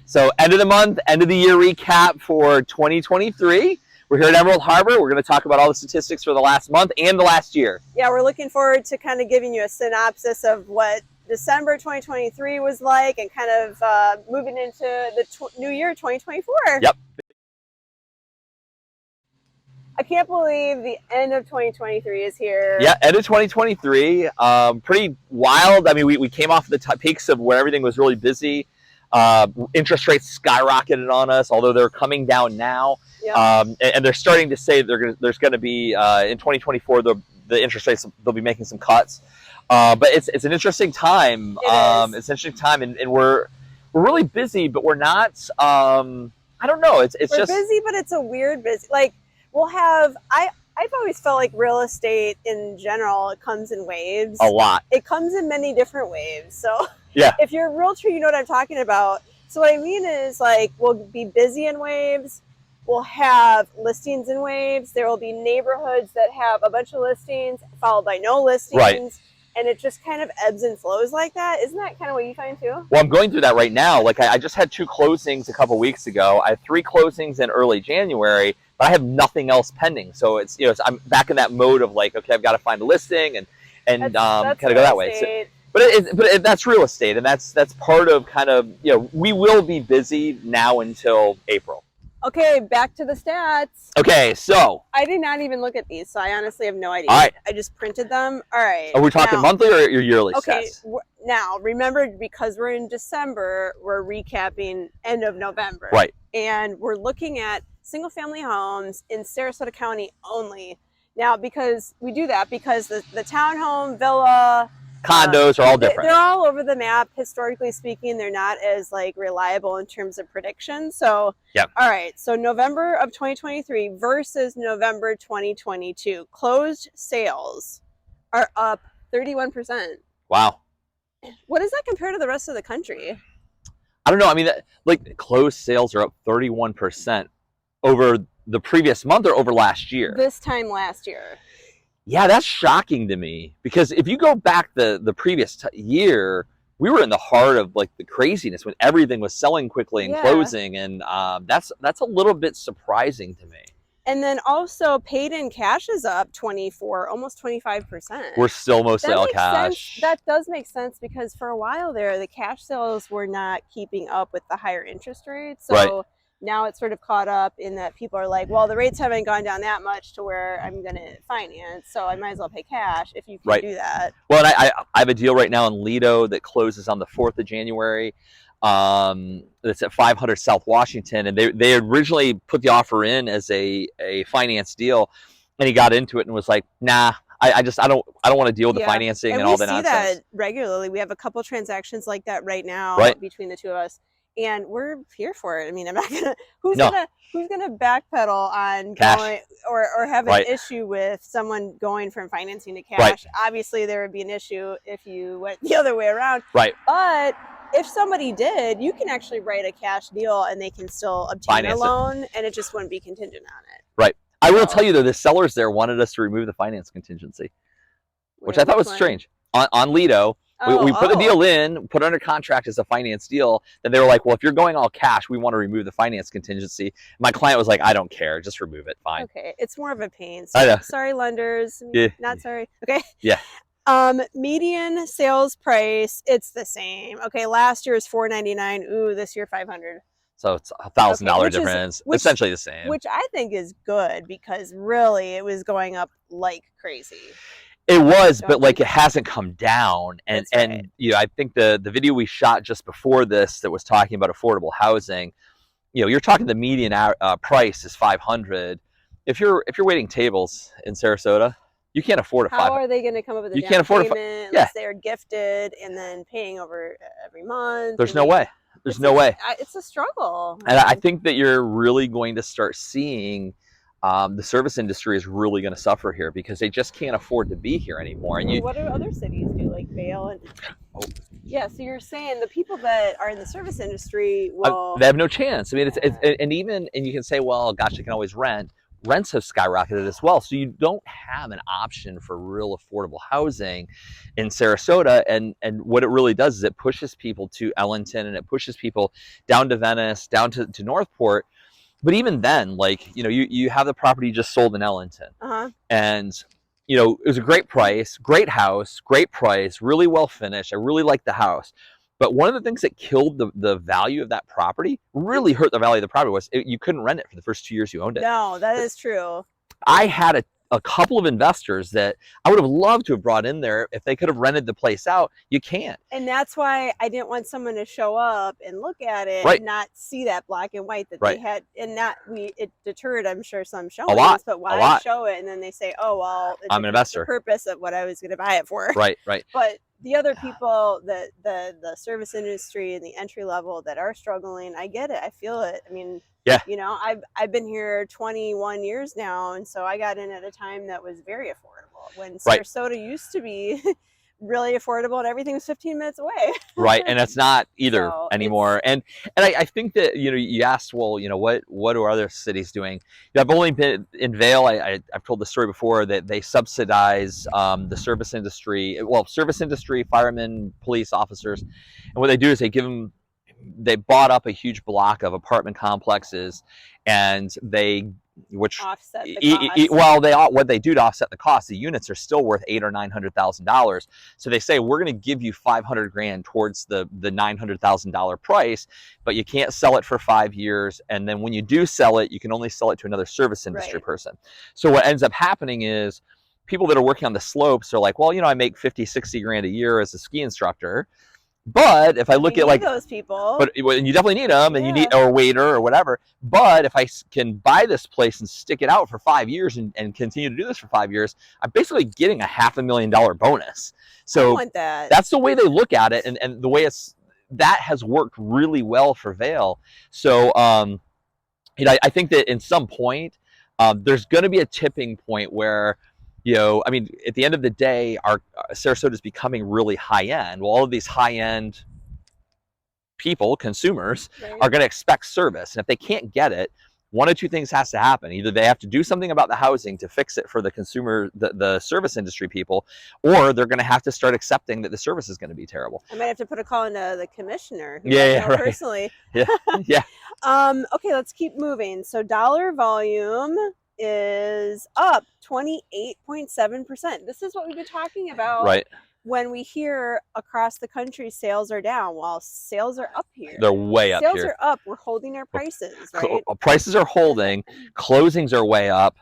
So end of the month, end of the year recap for 2023. We're here at Emerald Harbor. We're going to talk about all the statistics for the last month and the last year. Yeah, we're looking forward to kind of giving you a synopsis of what December 2023 was like and kind of moving into the new year 2024. Yep. I can't believe the end of 2023 is here. Yeah, end of 2023. Pretty wild. I mean, we came off the peaks of where everything was really busy. Interest rates skyrocketed on us, although they're coming down now. Yep. And they're starting to say there's going to be, in 2024, the interest rates, they'll be making some cuts. But it's an interesting time. It's an interesting time, and we're really busy, but we're not, I don't know. We're just busy, but it's a weird busy. Like, we'll have, I've always felt like real estate in general, it comes in waves. A lot. It comes in many different waves. So yeah, if you're a realtor, you know what I'm talking about. So what I mean is, like, we'll be busy in waves. We'll have listings in waves. There will be neighborhoods that have a bunch of listings followed by no listings. Right. And it just kind of ebbs and flows like that. Isn't that kind of what you find too? Well, I'm going through that right now. Like, I just had 2 closings a couple weeks ago. I have 3 closings in early January, but I have nothing else pending. So it's, I'm back in that mode of like, okay, I've got to find a listing and that's kind of go that way. So, but that's real estate, and that's part of kind of, we will be busy now until April. Okay, back to the stats. Okay, so I did not even look at these, so I honestly have no idea. All right. I just printed them. All right. Are we talking monthly or your yearly stats? Okay, now remember, because we're in December, we're recapping end of November. Right. And we're looking at single-family homes in Sarasota County only. Now, because we do that because the townhome, villa, condos are all different. They're all over the map. Historically speaking, they're not as reliable in terms of prediction. So, yep. All right. So November of 2023 versus November 2022, closed sales are up 31%. Wow. What does that compare to the rest of the country? I don't know. I mean, closed sales are up 31% over the previous month or over last year. This time last year. Yeah, that's shocking to me, because if you go back the previous year, we were in the heart of the craziness when everything was selling quickly and closing, and that's a little bit surprising to me. And then also paid in cash is up 24, almost 25%. We're still mostly all cash. That does make sense, because for a while there, the cash sales were not keeping up with the higher interest rates. So right. Now it's sort of caught up in that people are like, well, the rates haven't gone down that much to where I'm going to finance, so I might as well pay cash if you can do that. Well, and I have a deal right now in Lido that closes on the 4th of January. That's at 500 South Washington, and they originally put the offer in as a finance deal, and he got into it and was like, nah, I don't want to deal with the financing and all the nonsense. We see that regularly. We have a couple transactions like that right now between the two of us. And we're here for it. I mean, I'm not gonna. Who's gonna backpedal on cash. Going or have an issue with someone going from financing to cash? Right. Obviously, there would be an issue if you went the other way around. Right. But if somebody did, you can actually write a cash deal, and they can still obtain a loan, and it just wouldn't be contingent on it. Right. I will tell you though, the sellers there wanted us to remove the finance contingency, which I thought was strange. On Lido. We put the deal in, put it under contract as a finance deal. Then they were like, well, if you're going all cash, we want to remove the finance contingency. My client was like, I don't care. Just remove it. Fine. Okay. It's more of a pain. So, I know. Sorry, lenders. Yeah. Not sorry. Okay. Yeah. Median sales price, it's the same. Okay. Last year is $499. Ooh, this year $500. So it's $1,000 difference. Essentially the same. Which I think is good, because really it was going up like crazy. It was, but it hasn't come down. And I think the video we shot just before this that was talking about affordable housing, you're talking the median price is $500. If you're waiting tables in Sarasota, you can't afford a $500. How are they going to come up with a down payment unless they're gifted and then paying over every month? There's no way. There's no way. It's a struggle. And I think that you're really going to start seeing the service industry is really going to suffer here, because they just can't afford to be here anymore. And what do other cities do, like Vail? And yeah, so you're saying the people that are in the service industry will they have no chance. I mean, and you can say, well, gosh, they can always rent. rents have skyrocketed as well. So you don't have an option for real affordable housing in Sarasota. And what it really does is it pushes people to Ellington, and it pushes people down to Venice, down to Northport. But even then, like, you have the property you just sold in Ellington. And, it was a great price, great house, great price, really well finished. I really liked the house. But one of the things that killed the value of that property, really hurt the value of the property, was you couldn't rent it for the first 2 years you owned it. No, that is true. I had a couple of investors that I would have loved to have brought in there if they could have rented the place out. You can't. And that's why I didn't want someone to show up and look at it and not see that black and white that they had, and it deterred, I'm sure, some showings. But why I show it and then they say, oh, well, I'm an investor. The purpose of what I was going to buy it for. Right. But the other people, the service industry and the entry level that are struggling, I get it. I feel it. I mean, I've been here 21 years now, and so I got in at a time that was very affordable, when Sarasota used to be really affordable and everything was 15 minutes away. Right, and it's not either anymore. And I think that, you asked, well, what are other cities doing? I've only been in Vail. I've told the story before that they subsidize the service industry, firemen, police officers, and what they do is they bought up a huge block of apartment complexes, and offset the cost. What they do to offset the cost, the units are still worth $800,000 or $900,000. So they say, we're going to give you $500,000 towards the $900,000 price, but you can't sell it for 5 years. And then when you do sell it, you can only sell it to another service industry person. So what ends up happening is people that are working on the slopes are like, well, I make 50, 60 grand a year as a ski instructor. But if I look at those people, but you definitely need them, and you need a waiter or whatever. But if I can buy this place and stick it out for 5 years and continue to do this for 5 years, I'm basically getting a $500,000 bonus. So I want that. That's the way they look at it, and the way that has worked really well for Vail. So I think that in some point there's going to be a tipping point where, at the end of the day, our Sarasota is becoming really high-end. Well, all of these high-end people, consumers, are going to expect service. And if they can't get it, one of two things has to happen. Either they have to do something about the housing to fix it for the consumer, the service industry people, or they're going to have to start accepting that the service is going to be terrible. I might have to put a call into the commissioner. Personally. Yeah. Okay, let's keep moving. So dollar volume is up 28.7%. This is what we've been talking about when we hear across the country sales are down. Well, sales are up here. They're way up here. Sales are up. We're holding our prices, right? Prices are holding. Closings are way up.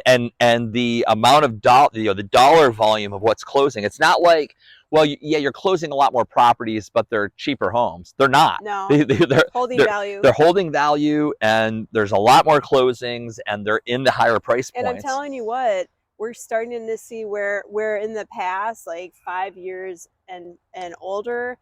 And the amount of the dollar volume of what's closing, it's not like, well, you're closing a lot more properties, but they're cheaper homes. They're not. No, they're holding value. They're holding value, and there's a lot more closings, and they're in the higher price points. And I'm telling you what, we're starting to see where in the past, like 5 years and older,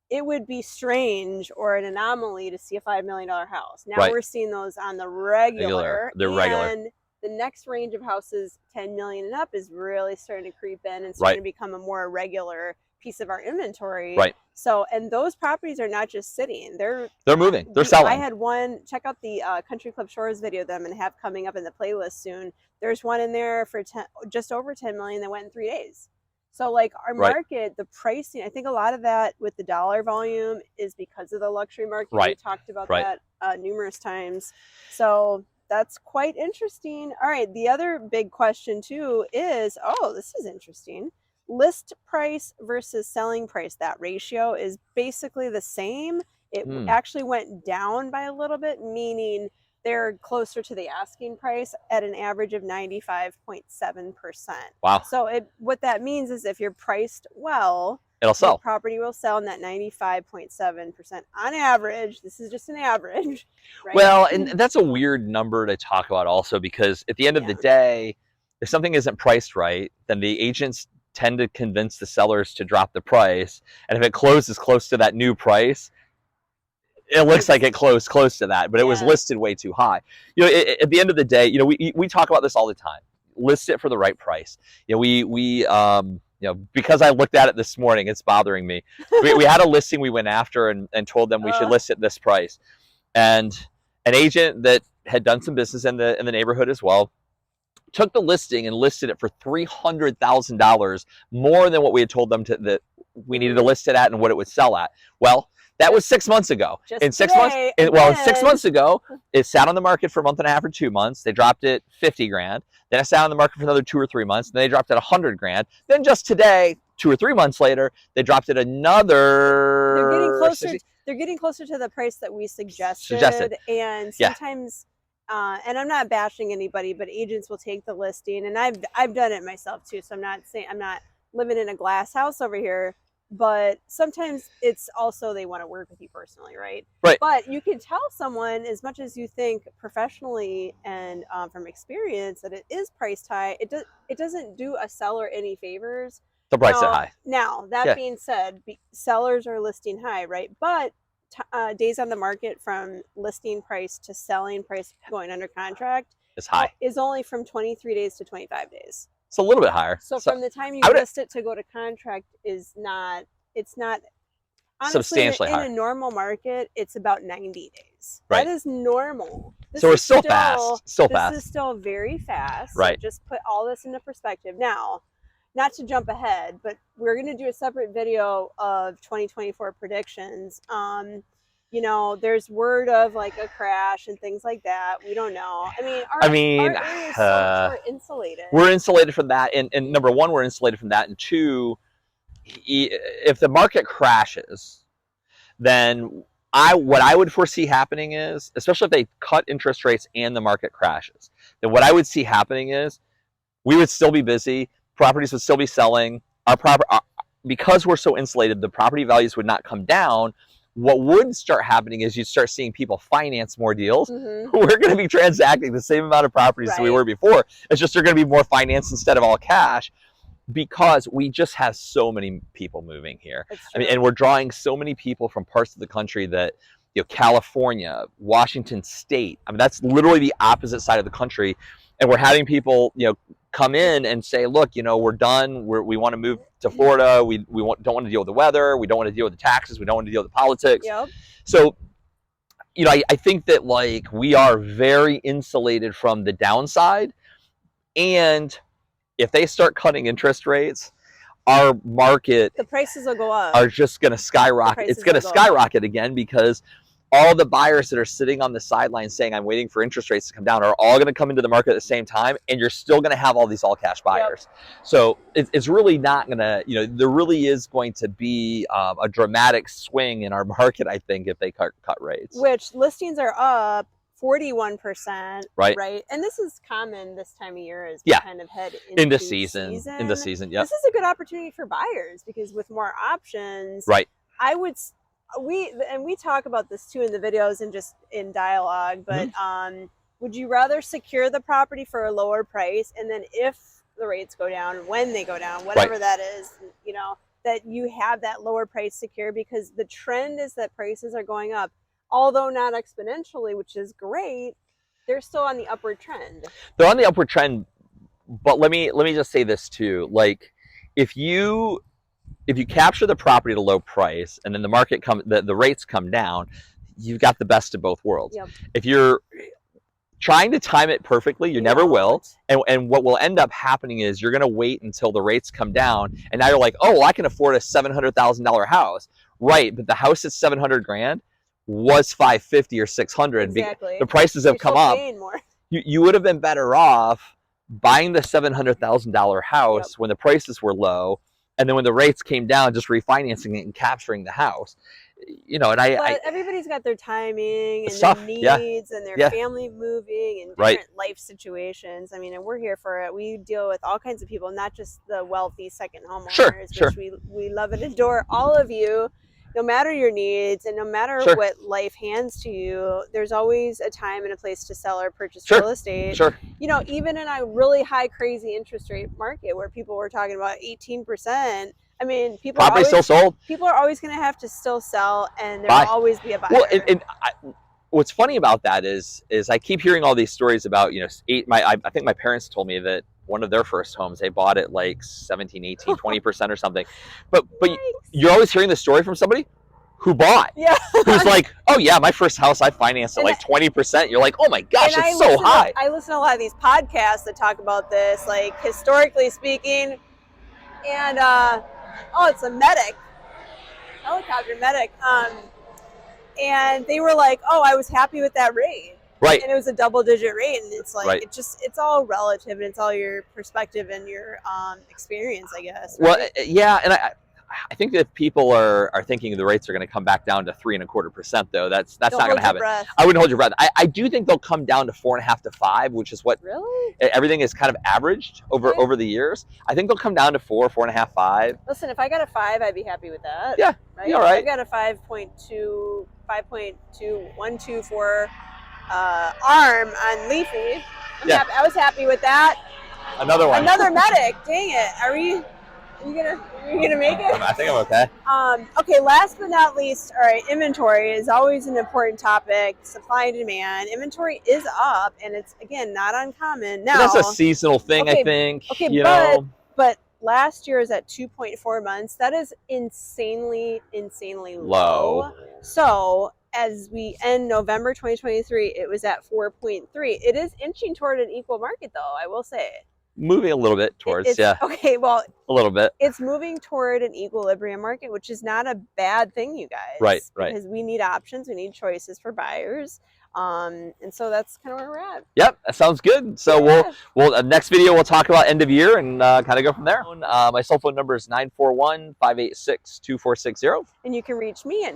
it would be strange or an anomaly to see a $5 million house. Now we're seeing those on the regular. They're regular. And the next range of houses, 10 million and up, is really starting to creep in and starting to become a more regular piece of our inventory. So, and those properties are not just sitting; they're moving. They're selling. I had one. Check out the Country Club Shores video that I'm going to have coming up in the playlist soon. There's one in there for just over 10 million that went in 3 days. So, like, our market, the pricing, I think a lot of that with the dollar volume is because of the luxury market. We talked about that numerous times. So that's quite interesting. All right. The other big question too is, this is interesting. List price versus selling price. That ratio is basically the same. It actually went down by a little bit, meaning they're closer to the asking price at an average of 95.7%. Wow. So what that means is if you're priced well, it'll sell. The property will sell in that 95.7% on average. This is just an average. Right? Well, and that's a weird number to talk about also, because at the end of the day, if something isn't priced right, then the agents tend to convince the sellers to drop the price. And if it closes close to that new price, it looks like it closed close to that, but it was listed way too high. At the end of the day, we talk about this all the time. List it for the right price. Because I looked at it this morning, it's bothering me. We had a listing we went after and told them we should list it this price. And An agent that had done some business in the neighborhood as well took the listing and listed it for $300,000 more than what we had told them that we needed to list it at and what it would sell at. Well, that was 6 months ago. In 6 months, well, 6 months ago, it sat on the market for a month and a half or 2 months. They dropped it 50 grand. Then it sat on the market for another 2 or 3 months. Then they dropped it 100 grand. Then just today, 2 or 3 months later, they dropped it another. They're getting closer. They're getting closer to the price that we suggested. And sometimes, and I'm not bashing anybody, but agents will take the listing, and I've done it myself too. So I'm not living in a glass house over here. But sometimes it's also they want to work with you personally, right? Right. But you can tell someone, as much as you think professionally and from experience, that it is priced high. It doesn't do a seller any favors to price it high. Now, that being said, sellers are listing high, right? But days on the market from listing price to selling price going under contract is high. Is only from 23 days to 25 days. It's a little bit higher. So from the time you list it to go to contract it's not honestly, substantially higher. In a normal market, it's about 90 days. Right. That is normal. So we're still fast. This is still very fast. Right. So just put all this into perspective. Now, not to jump ahead, but we're going to do a separate video of 2024 predictions. You know, there's word of like a crash and things like that. We don't know. I mean, our area is so much more insulated. We're insulated from that. And number one, we're insulated from that. And two, if the market crashes, then what I would foresee happening is, especially if they cut interest rates and the market crashes, then what I would see happening is we would still be busy. Properties would still be selling. Because we're so insulated, the property values would not come down. What would start happening is you'd start seeing people finance more deals. Mm-hmm. We're going to be transacting the same amount of properties as we were before. It's just they're going to be more financed instead of all cash, because we just have so many people moving here. And we're drawing so many people from parts of the country that, California, Washington State. that's literally the opposite side of the country. And we're having people, come in and say, look, we're done. We want to move to Florida. We don't want to deal with the weather. We don't want to deal with the taxes. We don't want to deal with the politics. Yep. So, I think that we are very insulated from the downside. And if they start cutting interest rates, our market, the prices will go up. Are just going to skyrocket. It's going to skyrocket again, because all the buyers that are sitting on the sidelines saying, I'm waiting for interest rates to come down, are all going to come into the market at the same time. And you're still going to have all these all cash buyers. Yep. So it's really not going to, there really is going to be a dramatic swing in our market, I think, if they cut rates. Which listings are up 41%. Right. And this is common this time of year as we kind of head into season. Yep. This is a good opportunity for buyers, because with more options, we talk about this too in the videos and just in dialogue, but would you rather secure the property for a lower price, and then if the rates go down, when they go down, whatever that is, that you have that lower price secure, because the trend is that prices are going up, although not exponentially, which is great. They're still on the upward trend. They're on the upward trend, but let me just say this too. If you capture the property at a low price and then the market the rates come down, you've got the best of both worlds. Yep. If you're trying to time it perfectly, you never will. And what will end up happening is you're going to wait until the rates come down, and now you're like, oh, well, I can afford a $700,000 house. Right, but the house is $700,000 was $550,000 or $600,000. Exactly. The prices have come up. You would have been better off buying the $700,000 house when the prices were low, and then when the rates came down, just refinancing it and capturing the house. But everybody's got their timing and their needs and their family moving and different life situations. And we're here for it. We deal with all kinds of people, not just the wealthy second homeowners, which we love and adore all of you. No matter your needs and no matter what life hands to you, there's always a time and a place to sell or purchase real estate. Even in a really high, crazy interest rate market where people were talking about 18%, property still sold. People are always going to have to still sell, and there will always be a buyer. Well, what's funny about that is I keep hearing all these stories about, I think my parents told me that one of their first homes, they bought it like 17, 18, 20% or something. But you're always hearing the story from somebody who bought. Yeah. Who's like, oh yeah, my first house I financed at like 20%. You're like, oh my gosh, it's so high. I listen to a lot of these podcasts that talk about this, like historically speaking, and oh, it's a medic, helicopter medic, and they were like, oh, I was happy with that rate. Right. And it was a double-digit rate, and it's like, right. it's all relative, and it's all your perspective and your experience, I guess. Right? Well, yeah, and I think that if people are thinking the rates are going to come back down to 3.25%, though, that's not going to happen. I wouldn't hold your breath. I do think they'll come down to 4.5 to 5, which is what everything is kind of averaged over the years. I think they'll come down to 4, 4.5, 5. Listen, if I got a 5, I'd be happy with that. Yeah, right? All right. I got a 5.2124 arm on Leafy. I was happy with that. Another one. Another medic. Dang it. Are you gonna make it? I think I'm okay. Okay, last but not least, all right, inventory is always an important topic. Supply and demand. Inventory is up, and it's, again, not uncommon. Now, but that's a seasonal thing, I think. Okay, but last year is at 2.4 months. That is insanely low. So as we end November 2023, it was at 4.3. It is inching toward an equal market, though, I will say. Moving a little bit towards, Okay, well, a little bit. It's moving toward an equilibrium market, which is not a bad thing, you guys. Right. Because we need options, we need choices for buyers, and so that's kind of where we're at. Yep, that sounds good. So we'll next video we'll talk about end of year and kind of go from there. My cell phone number is 941-586-2460, and you can reach me at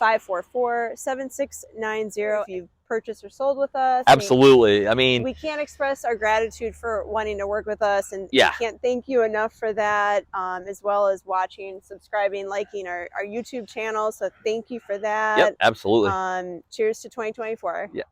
941-544-7690 if you've purchased or sold with us. Absolutely. I mean, we can't express our gratitude for wanting to work with us, and we can't thank you enough for that, as well as watching, subscribing, liking our YouTube channel. So thank you for that. Yep, absolutely. Cheers to 2024. Yeah.